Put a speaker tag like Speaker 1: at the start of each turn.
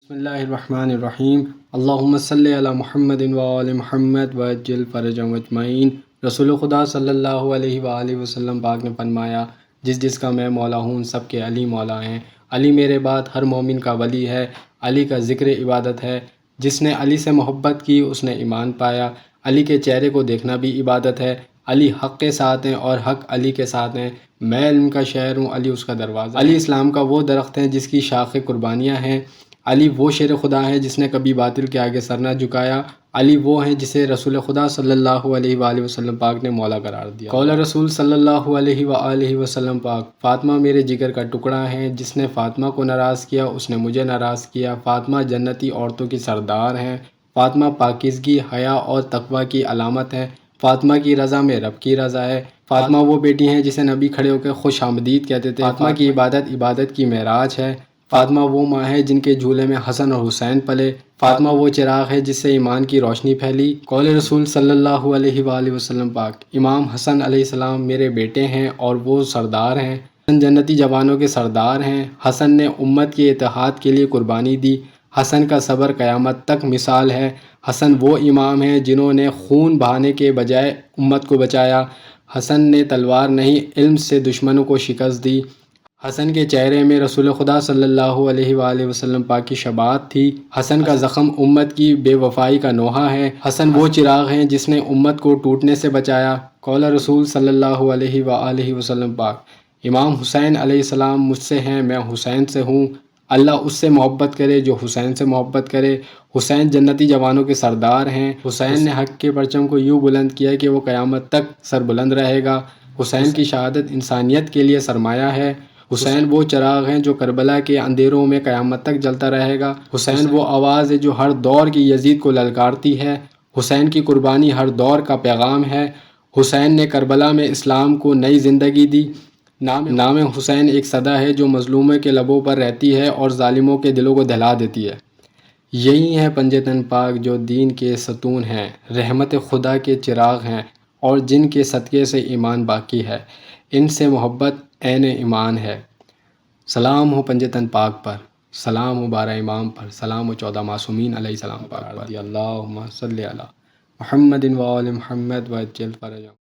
Speaker 1: بسم اللہ الرحمن الرحیم اللہم صلی علی محمد وآل محمد وعجل فرجهم اجمعین۔ رسول خدا صلی اللہ علیہ وآلہ وسلم پاک نے فرمایا، جس کا میں مولا ہوں سب کے علی مولا ہیں۔ علی میرے بعد ہر مومن کا ولی ہے۔ علی کا ذکر عبادت ہے۔ جس نے علی سے محبت کی اس نے ایمان پایا۔ علی کے چہرے کو دیکھنا بھی عبادت ہے۔ علی حق کے ساتھ ہیں اور حق علی کے ساتھ ہیں۔ میں علم کا شہر ہوں، علی اس کا دروازہ۔ علی اسلام کا وہ درخت ہے جس کی شاخیں قربانیاں ہیں۔ علی وہ شیر خدا ہے جس نے کبھی باطل کے آگے سر نہ جھکایا۔ علی وہ ہیں جسے رسول خدا صلی اللہ علیہ وآلہ وسلم پاک نے مولا قرار دیا۔ قول رسول صلی اللہ علیہ وآلہ وسلم پاک، فاطمہ میرے جگر کا ٹکڑا ہے، جس نے فاطمہ کو ناراض کیا اس نے مجھے ناراض کیا۔ فاطمہ جنتی عورتوں کی سردار ہیں۔ فاطمہ پاکیزگی، حیا اور تقوی کی علامت ہے۔ فاطمہ کی رضا میں رب کی رضا ہے۔ فاطمہ وہ بیٹی ہیں جسے نبی کھڑے ہو کے خوش آمدید کہتے تھے۔ فاطمہ کی عبادت کی معراج ہے۔ فاطمہ وہ ماں ہے جن کے جھولے میں حسن اور حسین پلے۔ فاطمہ وہ چراغ ہے جس سے ایمان کی روشنی پھیلی۔ قول رسول صلی اللہ علیہ وآلہ وسلم پاک، امام حسن علیہ السلام میرے بیٹے ہیں اور وہ سردار ہیں۔ حسن جنتی جوانوں کے سردار ہیں۔ حسن نے امت کے اتحاد کے لیے قربانی دی۔ حسن کا صبر قیامت تک مثال ہے۔ حسن وہ امام ہیں جنہوں نے خون بہانے کے بجائے امت کو بچایا۔ حسن نے تلوار نہیں علم سے دشمنوں کو شکست دی۔ حسن کے چہرے میں رسول خدا صلی اللہ علیہ وآلہ وسلم پاک کی شباہت تھی۔ حسن کا زخم امت کی بے وفائی کا نوحہ ہے۔ حسن وہ چراغ ہیں جس نے امت کو ٹوٹنے سے بچایا۔ قول رسول صلی اللہ علیہ وآلہ وسلم پاک، امام حسین علیہ السلام مجھ سے ہیں، میں حسین سے ہوں۔ اللہ اس سے محبت کرے جو حسین سے محبت کرے۔ حسین جنتی جوانوں کے سردار ہیں۔ حسین نے حق کے پرچم کو یوں بلند کیا کہ وہ قیامت تک سر بلند رہے گا۔ حسین کی شہادت انسانیت کے لیے سرمایہ ہے۔ حسین وہ چراغ ہیں جو کربلا کے اندھیروں میں قیامت تک جلتا رہے گا۔ حسین وہ آواز ہے جو ہر دور کی یزید کو للکارتی ہے۔ حسین کی قربانی ہر دور کا پیغام ہے۔ حسین نے کربلا میں اسلام کو نئی زندگی دی۔ نام حسین ایک صدا ہے جو مظلوموں کے لبوں پر رہتی ہے اور ظالموں کے دلوں کو دہلا دیتی ہے۔ یہی ہیں پنجے تن پاک جو دین کے ستون ہیں، رحمت خدا کے چراغ ہیں اور جن کے صدقے سے ایمان باقی ہے، ان سے محبت عین ایمان ہے۔ سلام ہو پنجے تن پاک پر، سلام ہو 12 امام پر، سلام ہو 14 معصومین علیہ السلام پر۔ اللہم صلی علی محمد وآل محمد وعجل فرجهم۔